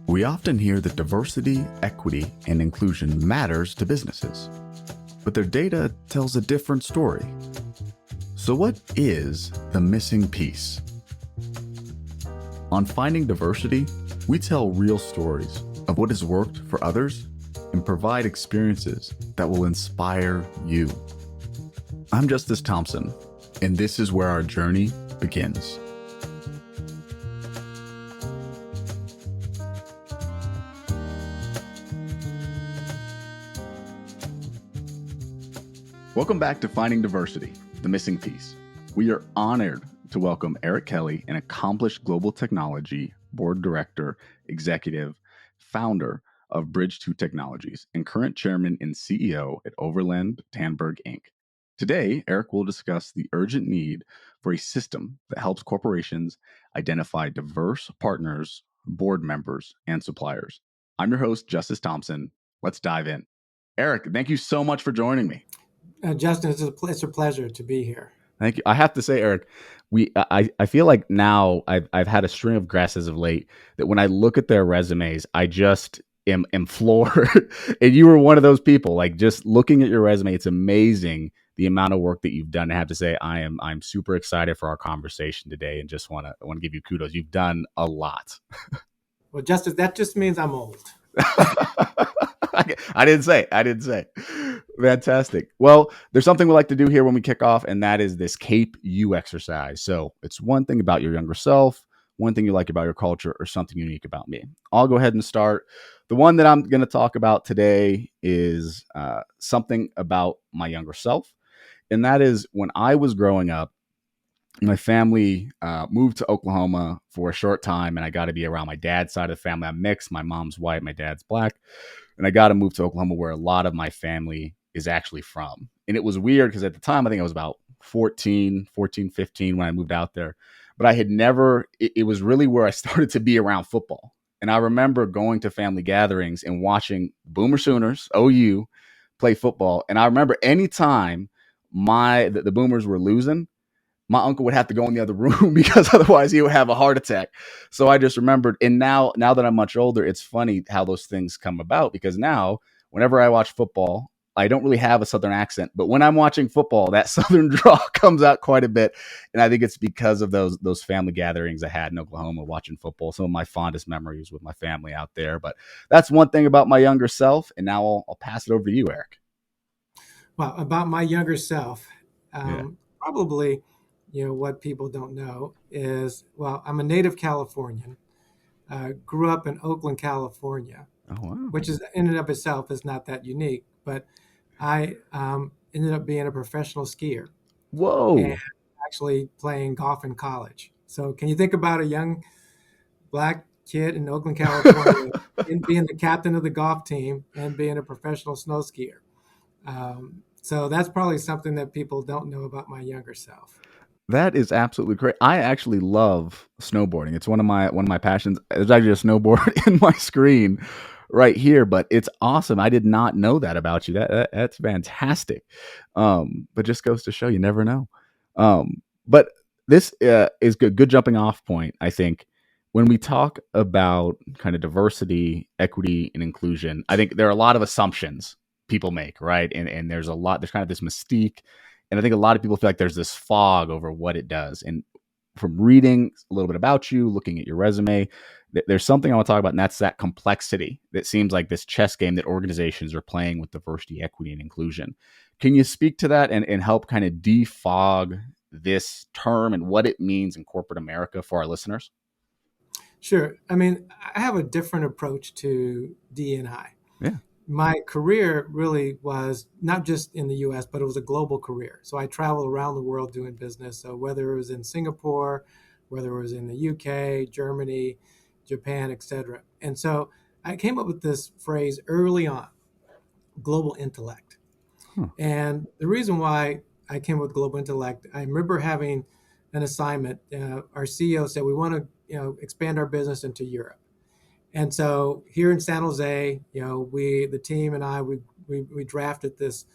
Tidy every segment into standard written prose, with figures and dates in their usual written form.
We often hear that diversity, equity, and inclusion matters to businesses, but their data tells a different story. So what is the missing piece? On Finding Diversity, we tell real stories of what has worked for others and provide experiences that will inspire you. I'm Justus Thompson, and this is where our journey begins. Welcome back to Finding Diversity, the missing piece. We are honored to welcome Eric Kelly, an accomplished global technology board director, executive, founder of Bridge 2 Technologies, and current chairman and CEO at Overland Tandberg Inc. Today, Eric will discuss the urgent need for a system that helps corporations identify diverse partners, board members, and suppliers. I'm your host, Justus Thompson. Let's dive in. Eric, thank you so much for joining me. Justin, it's a pleasure to be here. Thank you. I have to say, Eric, I feel like now I've had a string of guests as of late that when I look at their resumes, I just am floored. And you were one of those people. Like, just looking at your resume, it's amazing the amount of work that you've done. I have to say, I'm super excited for our conversation today, and just want to give you kudos. You've done a lot. Well, Justice, that just means I'm old. I didn't say. Fantastic. Well, there's something we like to do here when we kick off, and that is this Cape U exercise. So it's one thing about your younger self, one thing you like about your culture, or something unique about me. I'll go ahead and start. The one that I'm going to talk about today is something about my younger self, and that is when I was growing up, my family moved to Oklahoma for a short time, and I got to be around my dad's side of the family. I'm mixed. My mom's white, my dad's black. And I got to move to Oklahoma, where a lot of my family is actually from. And it was weird because at the time, I think I was about 15 when I moved out there. But I had never, it was really where I started to be around football. And I remember going to family gatherings and watching Boomer Sooners, OU, play football. And I remember anytime the Boomers were losing, my uncle would have to go in the other room because otherwise he would have a heart attack. So I just remembered. And now that I'm much older, it's funny how those things come about, because now whenever I watch football, I don't really have a Southern accent, but when I'm watching football, that Southern draw comes out quite a bit. And I think it's because of those family gatherings I had in Oklahoma watching football. Some of my fondest memories with my family out there. But that's one thing about my younger self. And now I'll pass it over to you, Eric. Well, about my younger self, probably, what people don't know is, well, I'm a native Californian. Grew up in Oakland, California, which is in and of itself is not that unique. But I ended up being a professional skier. Whoa. And actually playing golf in college. So can you think about a young black kid in Oakland, California, and being the captain of the golf team and being a professional snow skier? So that's probably something that people don't know about my younger self. That is absolutely great. I actually love snowboarding. It's one of my passions. There's actually a snowboard in my screen right here, but it's awesome. I did not know that about you. That's fantastic. But just goes to show you never know. But this is good jumping off point, I think. When we talk about kind of diversity, equity, and inclusion, I think there are a lot of assumptions people make, right? And there's kind of this mystique. And I think a lot of people feel like there's this fog over what it does. And from reading a little bit about you, looking at your resume, there's something I want to talk about, and that's that complexity that seems like this chess game that organizations are playing with diversity, equity, and inclusion. Can you speak to that and help kind of defog this term and what it means in corporate America for our listeners? Sure. I mean, I have a different approach to DE&I. Yeah. My career really was not just in the US, but it was a global career. So I traveled around the world doing business. So whether it was in Singapore, whether it was in the UK, Germany, Japan, etc. And so I came up with this phrase early on, global intellect. And the reason why I came up with global intellect, I remember having an assignment. Our CEO said, we want to expand our business into Europe. And so here in San Jose, the team and I, we drafted this,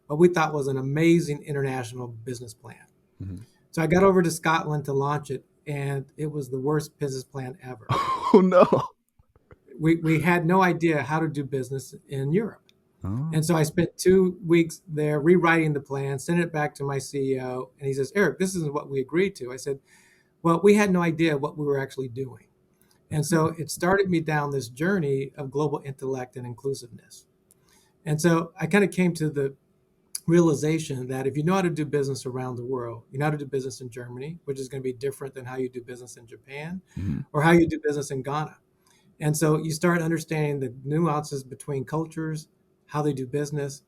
what we thought was an amazing international business plan. Mm-hmm. So I got over to Scotland to launch it, and it was the worst business plan ever. Oh, no. we had no idea how to do business in Europe. Oh. And so I spent 2 weeks there rewriting the plan, sent it back to my CEO, and he says, Eric, this isn't what we agreed to. I said, well, we had no idea what we were actually doing. And so it started me down this journey of global intellect and inclusiveness. And so I kind of came to the realization that if you know how to do business around the world, you know how to do business in Germany, which is going to be different than how you do business in Japan Mm-hmm. or how you do business in Ghana. And so you start understanding the nuances between cultures, how they do business.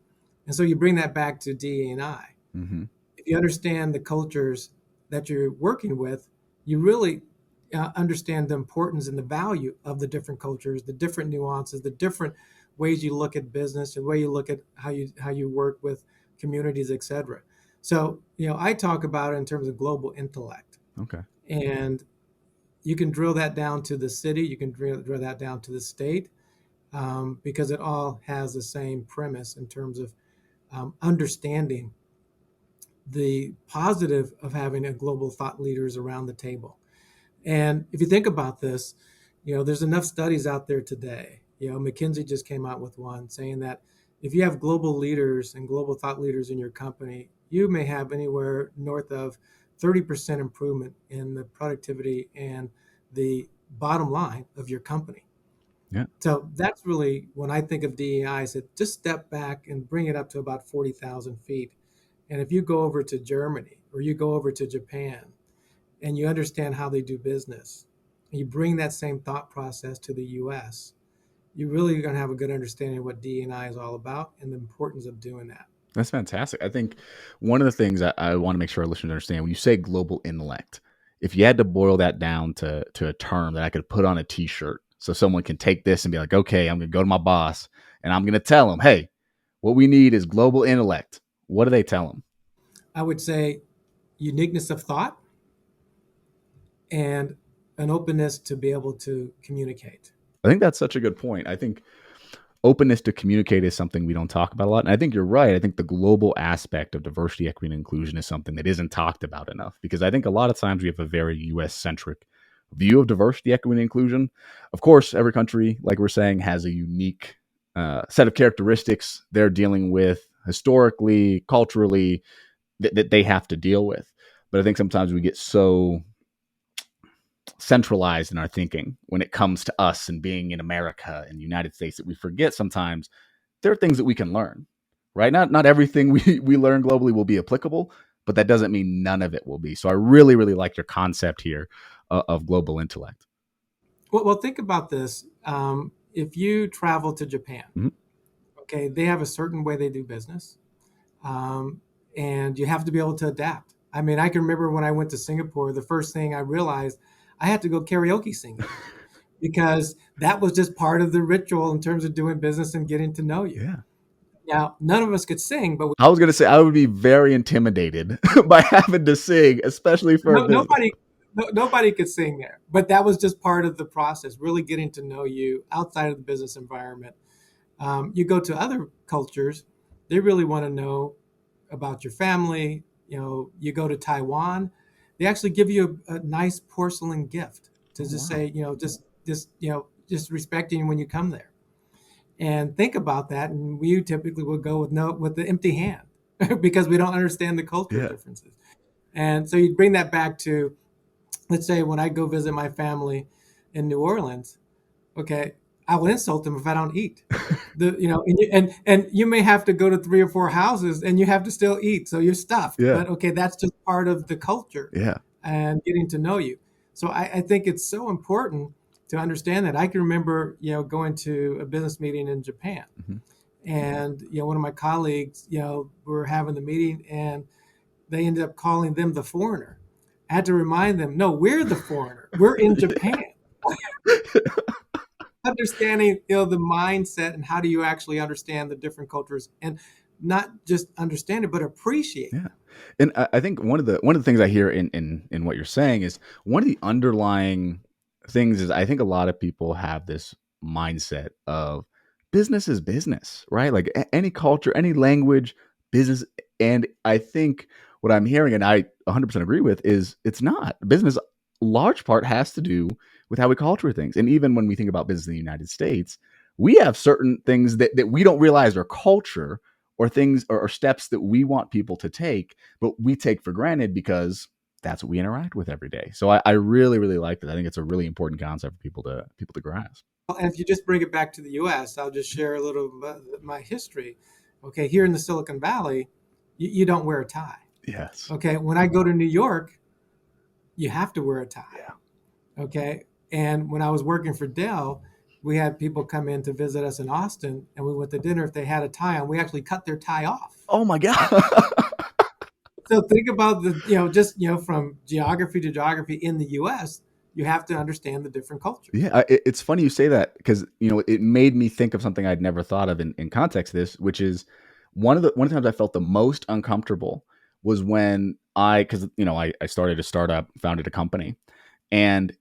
And so you bring that back to DE&I. Mm-hmm. If you understand the cultures that you're working with, you really understand the importance and the value of the different cultures, the different nuances, the different ways you look at business, the way you look at how you work with communities, etc. So, I talk about it in terms of global intellect. Okay. And you can drill that down to the city, you can drill that down to the state, because it all has the same premise in terms of understanding the positive of having a global thought leaders around the table. And if you think about this, there's enough studies out there today. McKinsey just came out with one saying that if you have global leaders and global thought leaders in your company, you may have anywhere north of 30% improvement in the productivity and the bottom line of your company. Yeah. So that's really when I think of DEI, I said just step back and bring it up to about 40,000 feet. And if you go over to Germany or you go over to Japan and you understand how they do business, and you bring that same thought process to the US, you really are going to have a good understanding of what DEI is all about and the importance of doing that. That's fantastic. I think one of the things I want to make sure our listeners understand when you say global intellect, if you had to boil that down to a term that I could put on a t-shirt so someone can take this and be like, okay, I'm going to go to my boss and I'm going to tell him, hey, what we need is global intellect. What do they tell them? I would say uniqueness of thought and an openness to be able to communicate. I think that's such a good point. I think openness to communicate is something we don't talk about a lot. And I think you're right. I think the global aspect of diversity, equity, and inclusion is something that isn't talked about enough because I think a lot of times we have a very US centric view of diversity, equity, and inclusion. Of course, every country, like we're saying, has a unique set of characteristics they're dealing with historically, culturally, that they have to deal with. But I think sometimes we get so centralized in our thinking when it comes to us and being in America and the United States that we forget sometimes there are things that we can learn, right? Not everything we learn globally will be applicable, but that doesn't mean none of it will be. So I really, really like your concept here of global intellect. Well, think about this. If you travel to Japan, Mm-hmm. okay, they have a certain way they do business, um, and you have to be able to adapt. I mean, I can remember when I went to Singapore, the first thing I realized I had to go karaoke singing because that was just part of the ritual in terms of doing business and getting to know you. Yeah. Now, none of us could sing, but I was going to say I would be very intimidated by having to sing, especially for a no, business. nobody could sing there. But that was just part of the process, really getting to know you outside of the business environment. You go to other cultures, they really want to know about your family. You go to Taiwan, they actually give you a nice porcelain gift to Oh, just wow. say, just respecting you when you come there. And think about that. And we typically will go with the empty hand because we don't understand the cultural Yeah. differences. And so you bring that back to, let's say, when I go visit my family in New Orleans, okay, I will insult them if I don't eat. And you may have to go to 3 or 4 houses and you have to still eat, so you're stuffed. Yeah. But okay, that's just part of the culture Yeah. and getting to know you. So I think it's so important to understand that. I can remember, going to a business meeting in Japan, Mm-hmm. and one of my colleagues, were having the meeting, and they ended up calling them the foreigner. I had to remind them, no, we're the foreigner. We're in Japan. Understanding the mindset and how do you actually understand the different cultures and not just understand it but appreciate Yeah. them. And I think one of the things I hear in what you're saying is one of the underlying things is I think a lot of people have this mindset of business is business, right? Like any culture, any language, business. And I think what I'm hearing, and I 100% agree with, is it's not business. Large part has to do with how we culture things. And even when we think about business in the United States, we have certain things that we don't realize are culture, or things or steps that we want people to take, but we take for granted because that's what we interact with every day. So I really, really like that. I think it's a really important concept for people to grasp. Well, and if you just bring it back to the U.S., I'll just share a little of my history. Okay, here in the Silicon Valley, you don't wear a tie. Yes. Okay, when I go to New York, you have to wear a tie. Yeah. Okay, and when I was working for Dell, we had people come in to visit us in Austin, and we went to dinner. If they had a tie on, we actually cut their tie off. Oh my God. So think about just from geography to geography in the U.S., you have to understand the different cultures. Yeah, it's funny you say that, because it made me think of something I'd never thought of in context of this, which is one of the times I felt the most uncomfortable was when because I started a startup, founded a company, and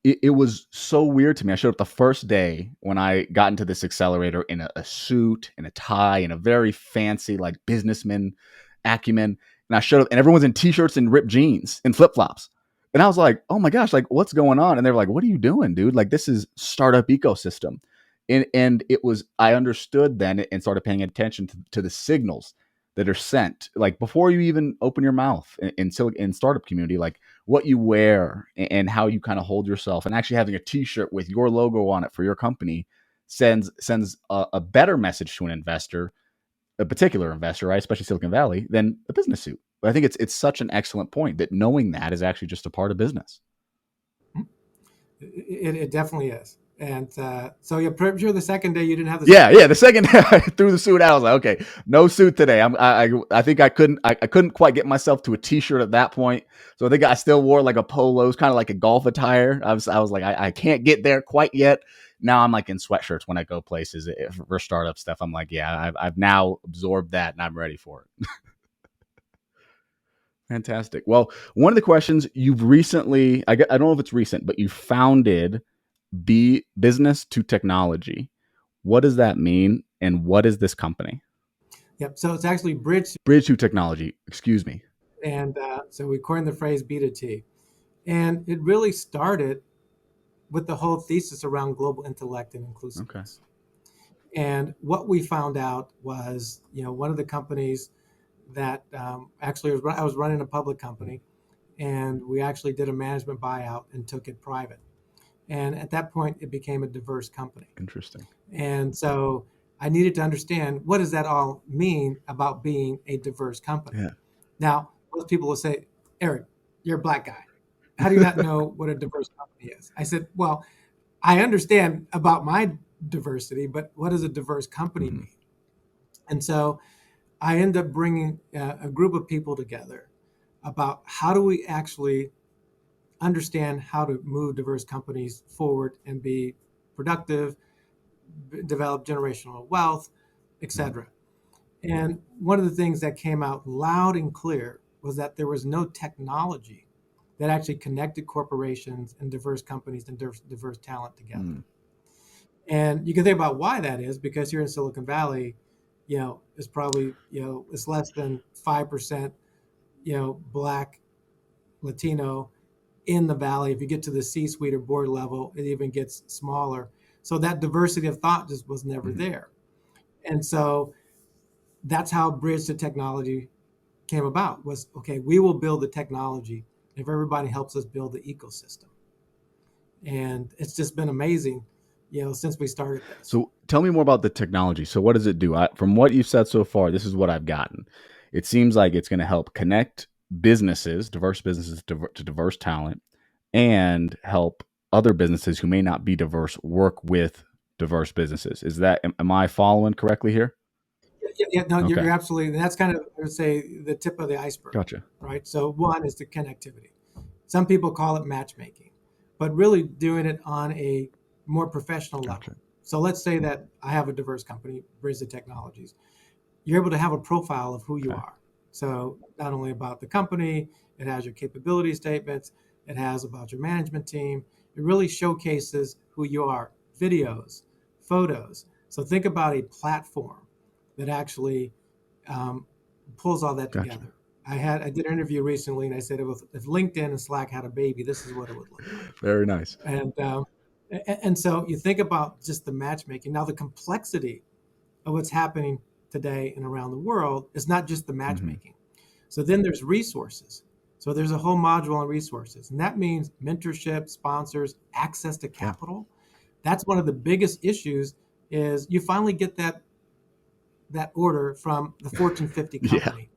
it was so weird to me. I showed up the first day when I got into this accelerator in a suit and a tie and a very fancy like businessman acumen, and I showed up and everyone's in t-shirts and ripped jeans and flip-flops. And I was like, oh my gosh, like what's going on? And they were like, what are you doing, dude? Like this is startup ecosystem. And it was, I understood then and started paying attention to the signals that are sent, like before you even open your mouth in startup community, like what you wear and how you kind of hold yourself, and actually having a t-shirt with your logo on it for your company sends a better message to an investor, a particular investor, right, especially Silicon Valley, than a business suit. But I think it's such an excellent point that knowing that is actually just a part of business. It definitely is. And so you're pretty sure the second day you didn't have the Yeah. The second I threw the suit out, I was like, okay, no suit today. I think I couldn't quite get myself to a t-shirt at that point. So I think I still wore like a polo. It was kind of like a golf attire. I was like, I can't get there quite yet. Now I'm like in sweatshirts when I go places for startup stuff. I'm like, yeah, I've now absorbed that and I'm ready for it. Fantastic. Well, one of the questions you've recently, I don't know if it's recent, but you founded Be Business to Technology. What does that mean? And what is this company? Yep. So it's actually Bridge. Bridge to Technology. Excuse me. And so we coined the phrase B to T. And it really started with the whole thesis around global intellect and Okay. inclusiveness. And what we found out was, one of the companies that actually I was running a public company, and we actually did a management buyout and took it private. And at that point, it became a diverse company. Interesting. And so I needed to understand, what does that all mean about being a diverse company? Yeah. Now, most people will say, Eric, you're a black guy. How do you not know what a diverse company is? I said, well, I understand about my diversity, but what does a diverse company mean? And so I end up bringing a group of people together about how do we actually understand how to move diverse companies forward and be productive, develop generational wealth, etc. And one of the things that came out loud and clear was that there was no technology that actually connected corporations and diverse companies and diverse talent together. And you can think about why that is, because here in Silicon Valley, it's probably, it's less than 5%, black, Latino in the Valley. If you get to the C-suite or board level, it even gets smaller. So that diversity of thought just was never there. And so that's how Bridge to Technology came about, was, okay, we will build the technology if everybody helps us build the ecosystem. And it's just been amazing, since we started this. So tell me more about the technology. So what does it do? From what you've said so far, this is what I've gotten. It seems like it's going to help connect diverse businesses to diverse talent, and help other businesses who may not be diverse work with diverse businesses. Am I following correctly here? Yeah, no, Okay. you're absolutely. That's kind of, I would say, the tip of the iceberg. Gotcha. Right. So one is the connectivity. Some people call it matchmaking, but really doing it on a more professional Gotcha. level. So let's say that I have a diverse company, Bridge the Technologies. You're able to have a profile of who you are. So not only about the company, it has your capability statements, it has about your management team. It really showcases who you are, videos, photos. So think about a platform that actually pulls all that Gotcha. together. I did an interview recently, and I said if LinkedIn and Slack had a baby, this is what it would look like. Very nice. And so you think about just the matchmaking. Now the complexity of what's happening today and around the world is not just the Hmm. matchmaking. So then there's resources. So there's a whole module on resources, and that means mentorship, sponsors, access to Yeah. capital. That's one of the biggest issues. Is you finally get that order from the Fortune 50 Yeah. company,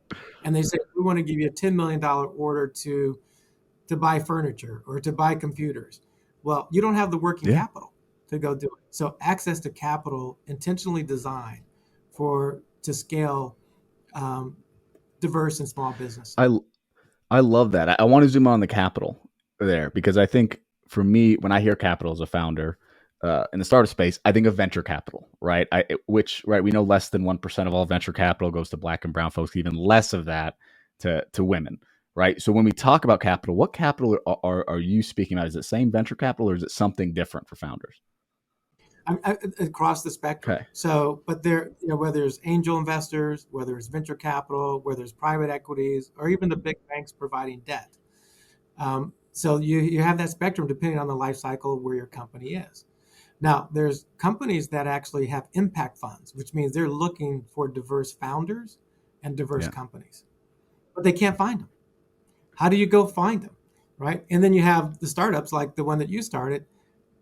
and they say we want to give you a $10 million order to buy furniture or to buy computers. Well, you don't have the working Yeah. capital to go do it. So access to capital intentionally designed for to scale um, diverse and small businesses. I I love that. I want to zoom on the capital there because I think for me, when I hear capital as a founder in the startup space, I think of venture capital, right? Which, right, we know less than 1% of all venture capital goes to black and brown folks, even less of that to women, right? So when we talk about capital, what capital are you speaking about? Is it same venture capital or is it something different for founders? Across the spectrum. Okay. So, but there, whether it's angel investors, whether it's venture capital, whether it's private equities, or even the big banks providing debt. So you have that spectrum depending on the life cycle of where your company is. Now, there's companies that actually have impact funds, which means they're looking for diverse founders and diverse Yeah. companies, but they can't find them. How do you go find them, right? And then you have the startups like the one that you started.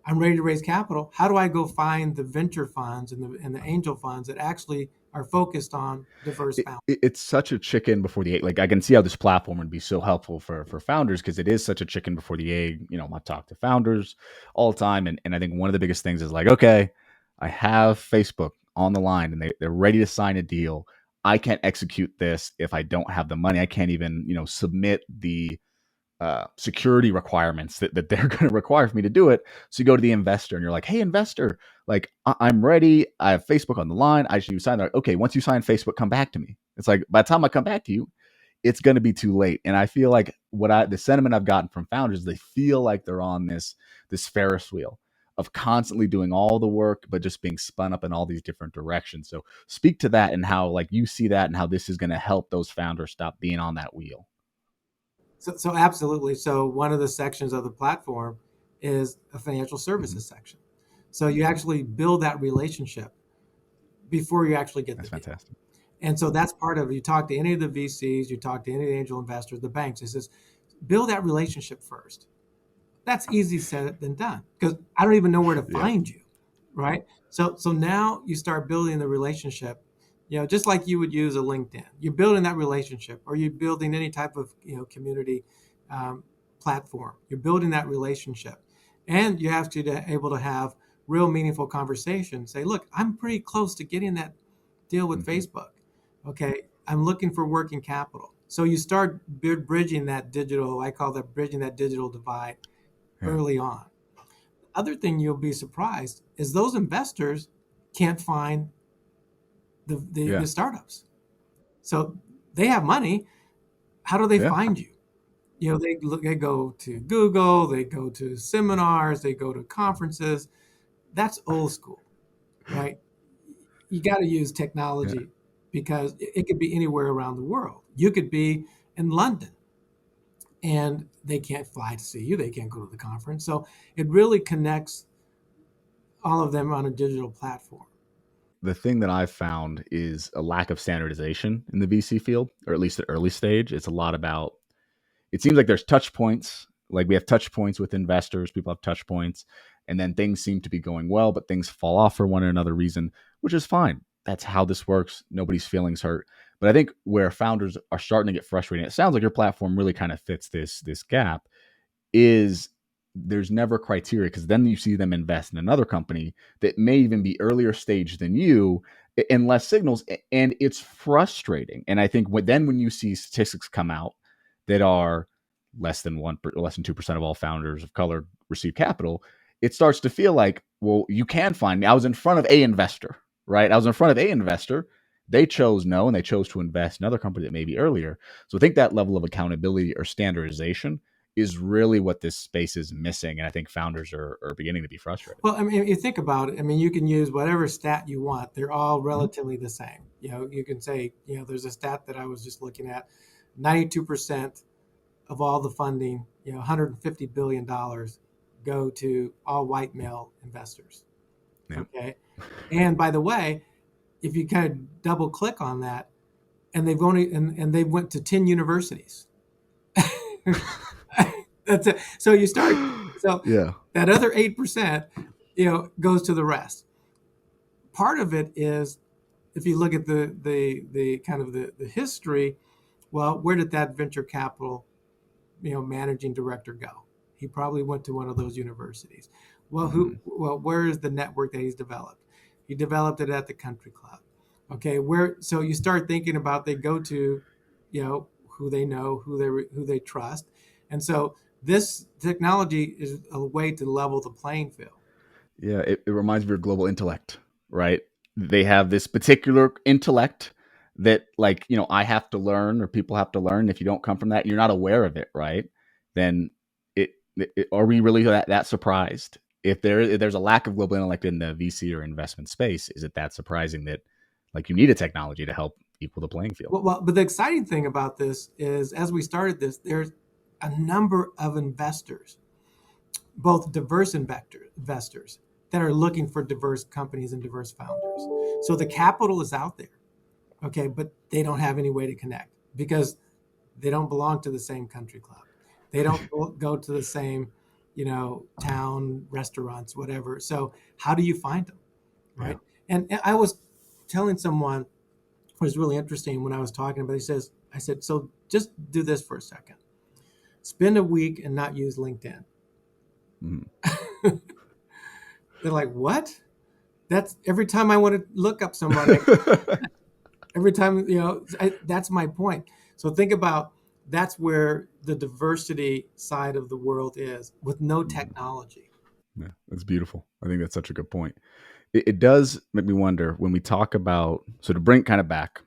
I'm ready to raise capital. How do I go find the venture funds and the angel funds that actually are focused on diverse founders? It's such a chicken before the egg. Like I can see how this platform would be so helpful for founders because it is such a chicken before the egg. I talk to founders all the time, and I think one of the biggest things is like, okay, I have Facebook on the line, and they're ready to sign a deal. I can't execute this if I don't have the money. I can't even submit the security requirements that they're going to require for me to do it. So you go to the investor and you're like, hey, investor, like I'm ready. I have Facebook on the line. I should sign. Like, okay, once you sign Facebook, come back to me. It's like by the time I come back to you, it's going to be too late. And I feel like the sentiment I've gotten from founders, they feel like they're on this Ferris wheel of constantly doing all the work, but just being spun up in all these different directions. So speak to that and how like you see that and how this is going to help those founders stop being on that wheel. So absolutely. So one of the sections of the platform is a financial Mm-hmm. services section. So you actually build that relationship before you actually get the That's deal. fantastic. And so that's part of it. You talk to any of the VCs, you talk to any of the angel investors, the banks. It says build that relationship first. That's easy said than done because I don't even know where to Yeah. find you, right? So now you start building the relationship, just like you would use a LinkedIn. You're building that relationship, or you're building any type of community um, platform. You're building that relationship, and you have to be able to have real meaningful conversation. Say, look, I'm pretty close to getting that deal with Mm-hmm. Facebook. Okay, I'm looking for working capital. So you start bridging that digital. I call that bridging that digital divide Yeah. early on. Other thing you'll be surprised is those investors can't find the Yeah. startups. So they have money. How do they Yeah. find you? They go to Google, they go to seminars, they go to conferences. That's old school, right? You got to use Yeah. technology because it could be anywhere around the world. You could be in London and they can't fly to see you, they can't go to the conference. So it really connects all of them on a digital platform. The thing that I've found is a lack of standardization in the VC field, or at least the early stage. It's a lot about, it seems like there's touch points. Like we have touch points with investors, people have touch points, and then things seem to be going well, but things fall off for one or another reason, which is fine. That's how this works. Nobody's feelings hurt. But I think where founders are starting to get frustrated, it sounds like your platform really kind of fits this gap, is there's never criteria because then you see them invest in another company that may even be earlier stage than you and less signals, and it's frustrating. And I think when you see statistics come out that are less than 2% of all founders of color receive capital, it starts to feel like, well, you can find me. I was in front of a investor, right? I was in front of a investor. They chose no, and they chose to invest in another company that may be earlier. So I think that level of accountability or standardization is really what this space is missing. And I think founders are beginning to be frustrated. Well, I mean, if you think about it, I mean, you can use whatever stat you want. They're all Mhm. relatively the same. You can say, there's a stat that I was just looking at. 92% of all the funding, $150 billion go to all white male investors. Yeah. Okay. And by the way, if you kind of double click on that, and they went to 10 universities. That's it. So you start, so Yeah. that other 8%, goes to the rest. Part of it is, if you look at the kind of the history, well, where did that venture capital, managing director go? He probably went to one of those universities. Well, where is the network that he's developed? He developed it at the country club. Okay, so you start thinking about, they go to, who they know, who they trust, and so this technology is a way to level the playing field. Yeah, it reminds me of global intellect, right? They have this particular intellect that, like, I have to learn or people have to learn. If you don't come from that, you're not aware of it, right? Then are we really that surprised? If there's a lack of global intellect in the VC or investment space, is it that surprising that, like, you need a technology to help equal the playing field? But the exciting thing about this is, as we started this, there's a number of investors, both diverse investors that are looking for diverse companies and diverse founders. So the capital is out there, okay, but they don't have any way to connect because they don't belong to the same country club. They don't go to the same, town restaurants, whatever. So how do you find them, Yeah. right? And I was telling someone, it was really interesting when I was talking about. I said, so just do this for a second. Spend a week and not use LinkedIn. Mhm. They're like, what? That's every time I want to look up somebody. Every time, that's my point. So think about, that's where the diversity side of the world is, with no technology. Yeah, that's beautiful. I think that's such a good point. It does make me wonder, when we talk about, so to bring kind of back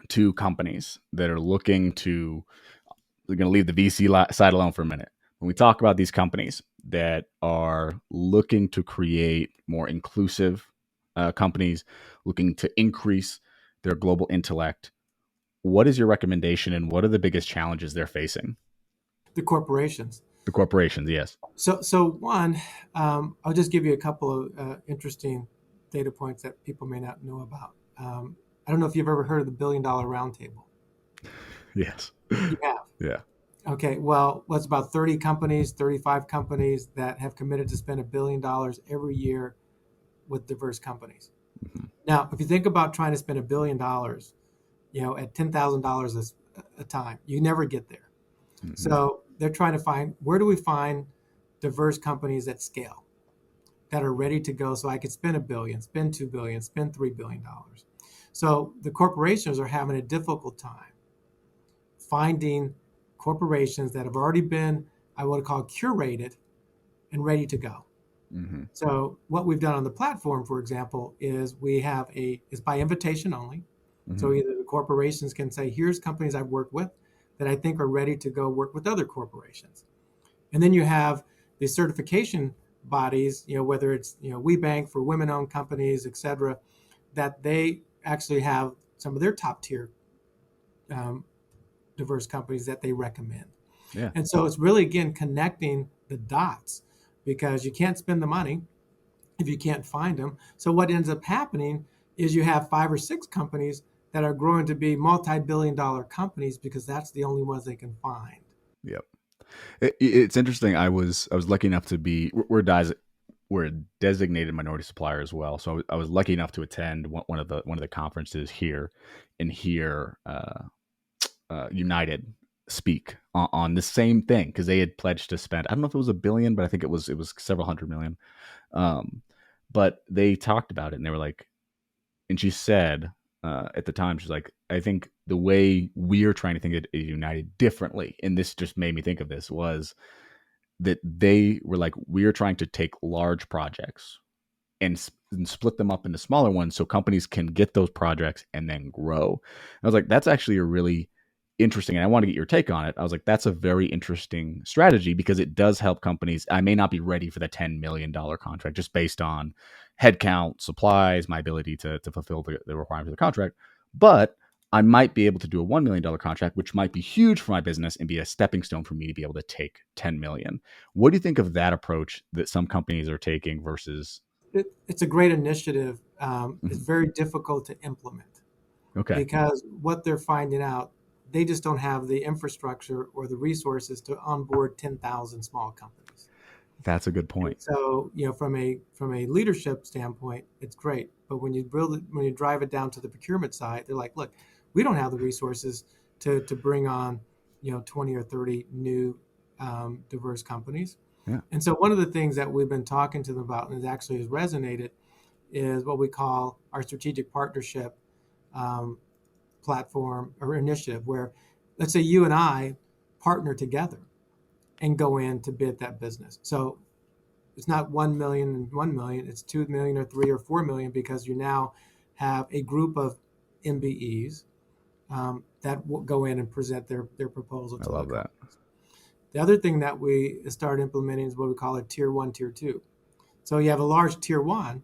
to companies that are looking to, we're going to leave the VC side alone for a minute. When we talk about these companies that are looking to create more inclusive companies, looking to increase their global intellect, what is your recommendation and what are the biggest challenges they're facing? The corporations. The corporations, yes. So one, I'll just give you a couple of interesting data points that people may not know about. I don't know if you've ever heard of the $1 billion roundtable. Yes. You have. Yeah. Okay, well, what's about 30 companies, 35 companies that have committed to spend $1 billion every year with diverse companies. Mm-hmm. Now, if you think about trying to spend $1 billion, at $10,000 a time, you never get there. Mm-hmm. So they're trying to find, where do we find diverse companies at scale that are ready to go, so I could spend $1 billion, spend $2 billion, spend $3 billion. So the corporations are having a difficult time finding corporations that have already been, I would call, curated and ready to go. Mm-hmm. So what we've done on the platform, for example, is it's by invitation only. Mm-hmm. So either the corporations can say, here's companies I've worked with that I think are ready to go work with other corporations. And then you have the certification bodies, whether it's, WeBank for women-owned companies, et cetera, that they actually have some of their top tier diverse companies that they recommend. Yeah. And so it's really, again, connecting the dots, because you can't spend the money if you can't find them. So what ends up happening is you have 5 or 6 companies that are growing to be multi-billion-dollar companies because that's the only ones they can find. Yep. It's interesting. I was lucky enough to be, we're a designated minority supplier as well. So I was lucky enough to attend one of the conferences here, and hear United speak on the same thing, because they had pledged to spend, I don't know if it was $1 billion, but I think it was several hundred million. But they talked about it, and they were like, and she said, at the time, she's like, I think the way we're trying to think of United differently, and this just made me think of this, was that they were like, we're trying to take large projects and split them up into smaller ones so companies can get those projects and then grow. I was like, that's actually a really interesting, and I want to get your take on it. I was like, that's a very interesting strategy, because it does help companies. I may not be ready for the $10 million contract just based on headcount, supplies, my ability to fulfill the requirements of the contract, but I might be able to do a $1 million contract, which might be huge for my business and be a stepping stone for me to be able to take 10 million. What do you think of that approach that some companies are taking versus? It's a great initiative. It's Mhm. very difficult to implement Okay. because what they're finding out, they just don't have the infrastructure or the resources to onboard 10,000 small companies. That's a good And point. so, from a leadership standpoint, it's great. But when you drive it down to the procurement side, they're like, look, we don't have the resources to bring on, 20 or 30 new diverse companies. Yeah. And so, one of the things that we've been talking to them about, and it actually has resonated, is what we call our strategic partnership um, platform or initiative, where let's say you and I partner together and go in to bid that business. So it's not 1 million and 1 million, it's 2 million or 3 or 4 million because you now have a group of MBEs that will go in and present their proposal I to the love that. companies. The other thing that we start implementing is what we call a tier one, tier two. So you have a large tier one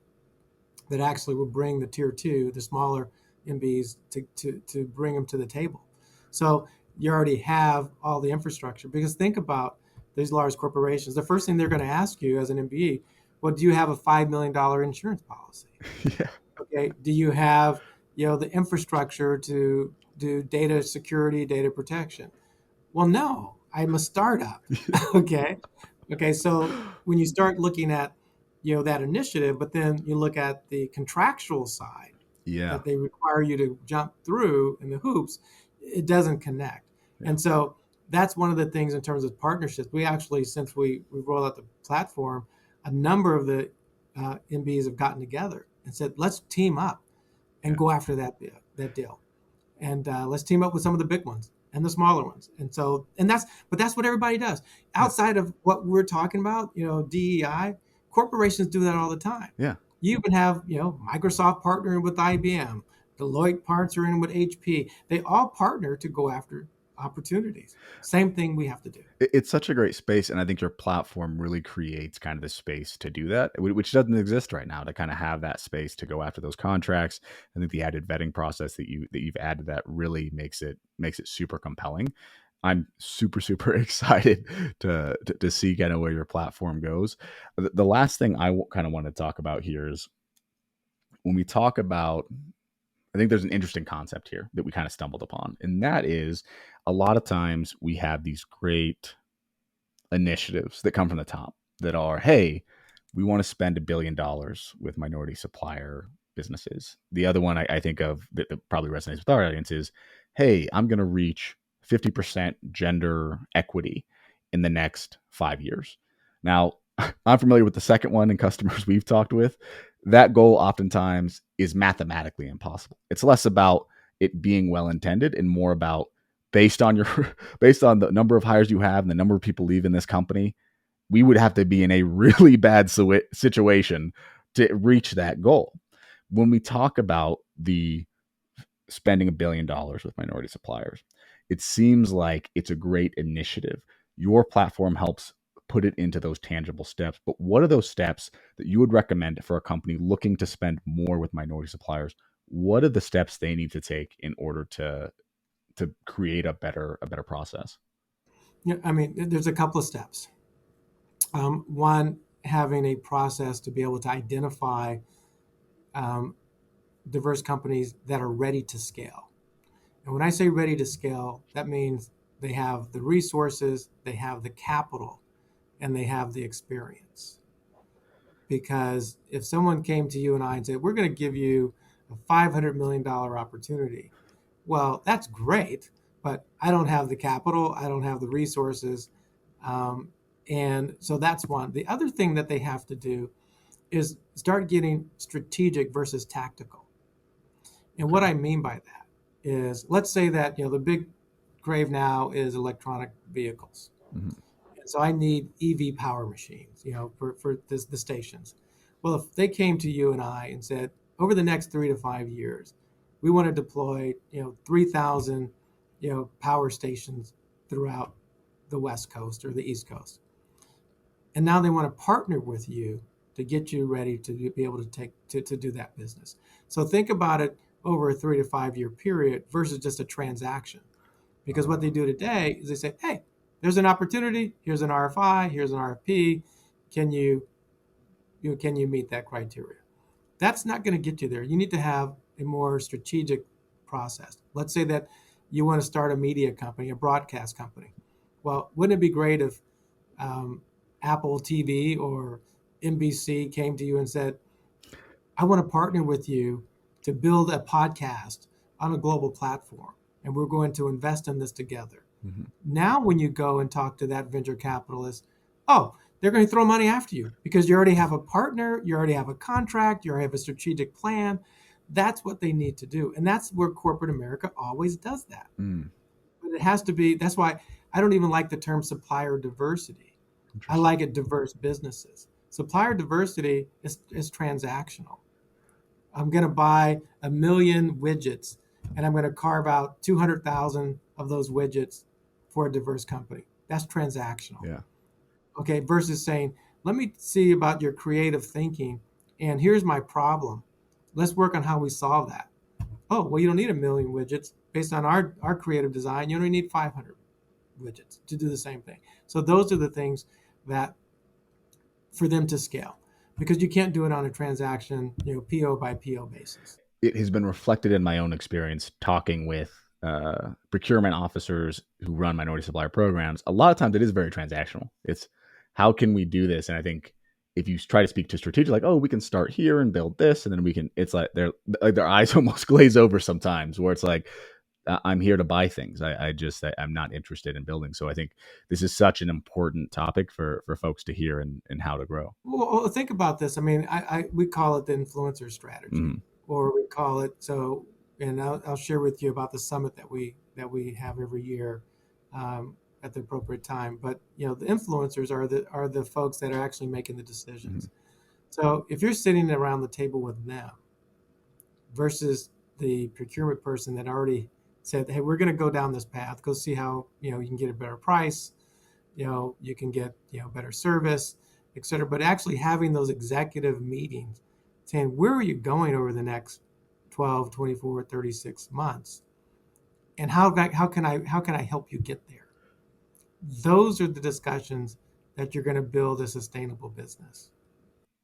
that actually will bring the tier two, the smaller MBs, to bring them to the table. So you already have all the infrastructure because think about these large corporations. The first thing they're going to ask you as an MBE, well, do you have a $5 million insurance policy? Yeah. Okay. Do you have, the infrastructure to do data security, data protection? Well, no, I'm a startup. Okay. Okay. So when you start looking at, that initiative, but then you look at the contractual side Yeah. that they require you to jump through in the hoops, it doesn't connect. Yeah. And so that's one of the things in terms of partnerships. We actually, since we rolled out the platform, a number of the MBs have gotten together and said, let's team up and Yeah. go after that deal. And let's team up with some of the big ones and the smaller ones. And so, but that's what everybody does. Yeah. Outside of what we're talking about, DEI, corporations do that all the time. Yeah. You even have, Microsoft partnering with IBM, Deloitte partnering with HP. They all partner to go after opportunities. Same thing we have to do. It's such a great space, and I think your platform really creates kind of the space to do that, which doesn't exist right now. To kind of have that space to go after those contracts, I think the added vetting process that you've added that really makes it super compelling. I'm super excited to see kind of where your platform goes. The last thing I kind of want to talk about here is when we talk about. I think there's an interesting concept here that we kind of stumbled upon, and that is a lot of times we have these great initiatives that come from the top that are, hey, we want to spend $1 billion with minority supplier businesses. The other one I think of that probably resonates with our audience is, hey, I'm going to reach 50% gender equity in the next 5 years. Now, I'm familiar with the second one and customers we've talked with. That goal oftentimes is mathematically impossible. It's less about it being well intended and more about based on your based on the number of hires you have and the number of people leaving this company, we would have to be in a really bad situation to reach that goal. When we talk about the spending $1 billion with minority suppliers, it seems like it's a great initiative. Your platform helps put it into those tangible steps. But what are those steps that you would recommend for a company looking to spend more with minority suppliers? What are the steps they need to take in order to create a better process? Yeah, I mean, there's a couple of steps. One, having a process to be able to identify um, diverse companies that are ready to scale. And when I say ready to scale, that means they have the resources, they have the capital, and they have the experience. Because if someone came to you and I and said, we're going to give you a $500 million opportunity, well, that's great, but I don't have the capital, I don't have the resources. Um, and so that's one. The other thing that they have to do is start getting strategic versus tactical. And Okay. what I mean by that is, let's say that the big crave now is electronic vehicles. Mhm. And so I need EV power machines, for the stations. Well, if they came to you and I and said, over the next 3 to 5 years, we want to deploy 3,000 power stations throughout the West Coast or the East Coast, and now they want to partner with you to get you ready to be able to to do that business. So think about it over a 3 to 5 year period versus just a transaction. Because what they do today is they say, hey, there's an opportunity, here's an RFI, here's an RFP. Can can you meet that criteria? That's not going to get you there. You need to have a more strategic process. Let's say that you want to start a media company, a broadcast company. Well, wouldn't it be great if Apple TV or NBC came to you and said, I want to partner with you to build a podcast on a global platform, and we're going to invest in this together. Mm-hmm. Now, when you go and talk to that venture capitalist, oh, they're going to throw money after you because you already have a partner, you already have a contract, you already have a strategic plan. That's what they need to do. And that's where corporate America always does that. Mm. But it has to be, that's why I don't even like the term supplier diversity. I like it diverse businesses. Supplier diversity is transactional. I'm going to buy 1 million widgets and I'm going to carve out 200,000 of those widgets for a diverse company. That's transactional. Yeah. Okay. Versus saying, let me see about your creative thinking. And here's my problem. Let's work on how we solve that. Oh, well, you don't need 1 million widgets. Based on our creative design, you only need 500 widgets to do the same thing. So those are the things that for them to scale, because you can't do it on a transaction, PO by PO basis. It has been reflected in my own experience talking with procurement officers who run minority supplier programs. A lot of times it is very transactional. It's how can we do this? And I think if you try to speak to strategic, like, oh, we can start here and build this, and then we can, it's like their eyes almost glaze over sometimes where it's like, I'm here to buy things. I'm not interested in building. So I think this is such an important topic for folks to hear and how to grow. Well, think about this. I mean, we call it the influencer strategy, Mm. or we call it so. And I'll share with you about the summit that we have every year at the appropriate time. But the influencers are the folks that are actually making the decisions. Mm. So if you're sitting around the table with them versus the procurement person that already said, hey, we're going to go down this path, go see how you can get a better price, you can get better service, et cetera. But actually having those executive meetings saying, where are you going over the next 12, 24, 36 months, and how can I help you get there? Those are the discussions that you're going to build a sustainable business.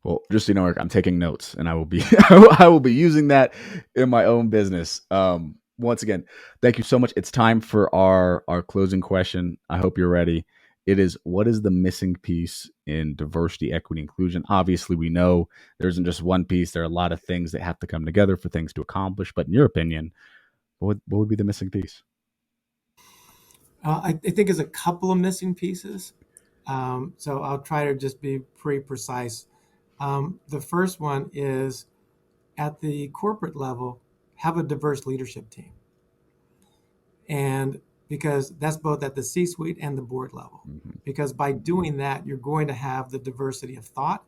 Well, just so you know, Eric, I'm taking notes, and I will be I will be using that in my own business. Once again, thank you so much. It's time for our closing question. I hope you're ready. It is, what is the missing piece in diversity, equity, inclusion? Obviously, we know there isn't just one piece. There are a lot of things that have to come together for things to accomplish. But in your opinion, what would be the missing piece? I think there's a couple of missing pieces. So I'll try to just be pretty precise. The first one is at the corporate level, have a diverse leadership team. And because that's both at the C-suite and the board level. Mm-hmm. Because by doing that, you're going to have the diversity of thought.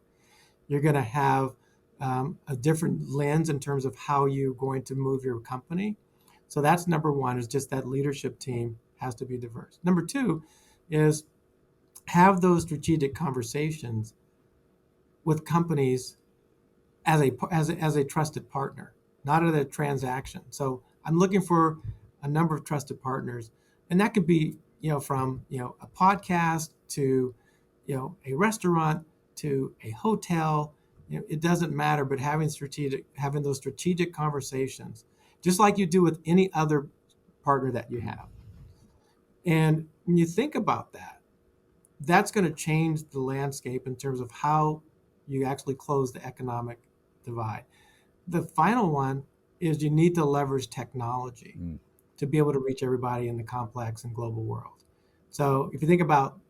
You're going to have a different lens in terms of how you're going to move your company. So that's number one, is just that leadership team has to be diverse. Number two is have those strategic conversations with companies as a trusted partner, not as a transaction. So I'm looking for a number of trusted partners, and that could be from a podcast to a restaurant to a hotel. It doesn't matter, but having those strategic conversations, just like you do with any other partner that you have. And when you think about that, that's going to change the landscape in terms of how you actually close the economic divide. The final one is you need to leverage technology to be able to reach everybody in the complex and global world. So if you think about,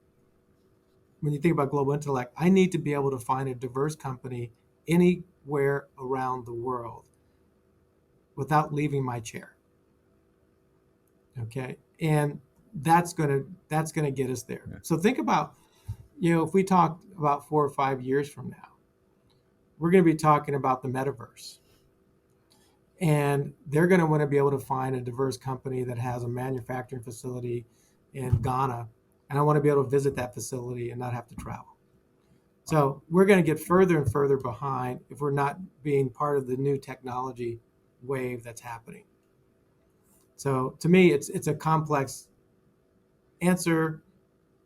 when you think about global intellect, I need to be able to find a diverse company anywhere around the world without leaving my chair. Okay. And that's gonna get us there. Yeah. So think about, if we talk about 4 or 5 years from now, we're going to be talking about the metaverse. And they're going to want to be able to find a diverse company that has a manufacturing facility in Ghana. And I want to be able to visit that facility and not have to travel. So we're going to get further and further behind if we're not being part of the new technology wave that's happening. So to me, it's a complex answer.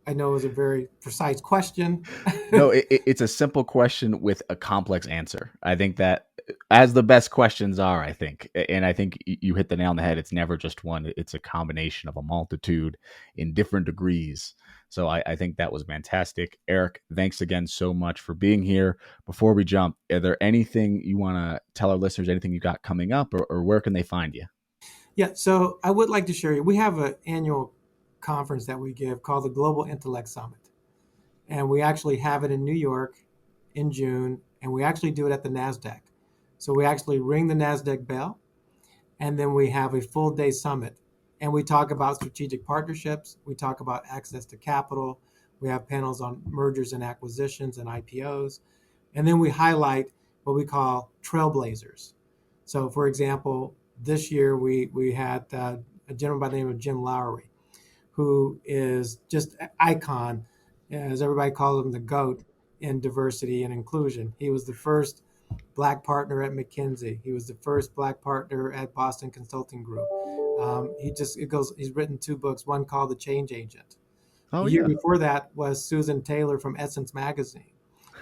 I know is a very precise question. No, it's a simple question with a complex answer. I think that as the best questions are, I think, and I think you hit the nail on the head. It's never just one. It's a combination of a multitude in different degrees. So I think that was fantastic. Eric, thanks again so much for being here. Before we jump, are there anything you want to tell our listeners, anything you got coming up, or where can they find you? Yeah, so I would like to share you. We have an annual conference that we give called the Global Intellect Summit. And we actually have it in New York in June, and we actually do it at the NASDAQ. So we actually ring the NASDAQ bell, and then we have a full day summit. And we talk about strategic partnerships. We talk about access to capital. We have panels on mergers and acquisitions and IPOs. And then we highlight what we call trailblazers. So for example, this year we had a gentleman by the name of Jim Lowry, who is just an icon, as everybody calls him, the GOAT in diversity and inclusion. He was the first Black partner at McKinsey. He was the first Black partner at Boston Consulting Group. He's written 2 books, one called The Change Agent. Oh, The year yeah. before that was Susan Taylor from Essence Magazine.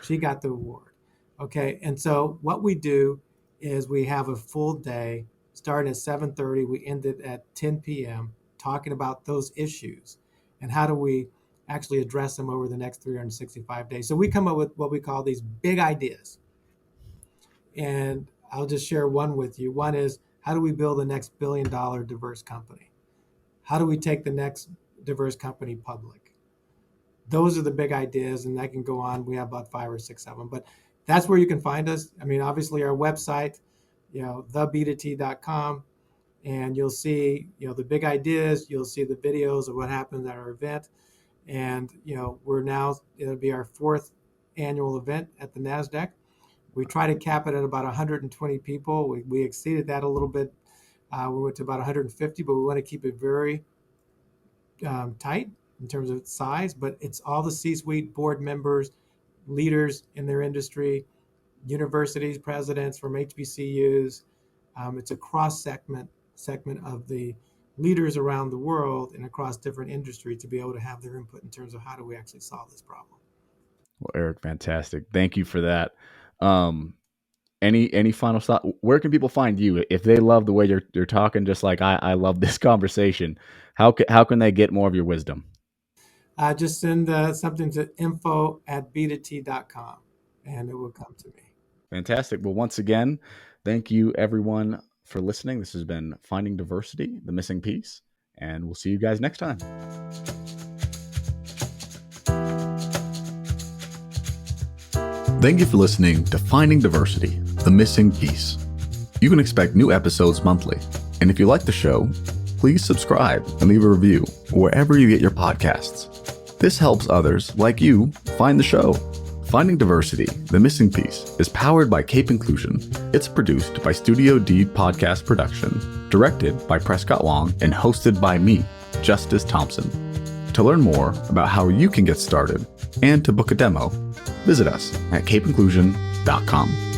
She got the award. Okay, and so what we do is we have a full day starting at 7:30. We end it at 10 p.m. talking about those issues and how do we actually address them over the next 365 days. So we come up with what we call these big ideas. And I'll just share one with you. One is, how do we build the next billion-dollar diverse company? How do we take the next diverse company public? Those are the big ideas, and that can go on. We have about 5 or 6 of them, but that's where you can find us. I mean, obviously our website, theb2t.com, and you'll see, the big ideas. You'll see the videos of what happens at our event. And, it'll be our 4th annual event at the NASDAQ. We try to cap it at about 120 people. We exceeded that a little bit. We went to about 150, but we want to keep it very tight in terms of size. But it's all the C-suite, board members, leaders in their industry, universities, presidents from HBCUs. It's a cross segment of the leaders around the world and across different industries to be able to have their input in terms of how do we actually solve this problem. Well, Eric, fantastic. Thank you for that. Any final thought? Where can people find you if they love the way you're talking? Just like I love this conversation. How can they get more of your wisdom? Just send something to info@b2t.com and it will come to me. Fantastic. Well, once again, thank you everyone for listening. This has been Finding Diversity, the Missing Piece, and we'll see you guys next time. Thank you for listening to Finding Diversity, the Missing Piece. You can expect new episodes monthly. And if you like the show, please subscribe and leave a review wherever you get your podcasts. This helps others like you find the show. Finding Diversity, the Missing Piece is powered by Cape Inclusion. It's produced by Studio D Podcast Production, directed by Prescott Wong, and hosted by me, Justus Thompson. To learn more about how you can get started and to book a demo, visit us at capeinclusion.com.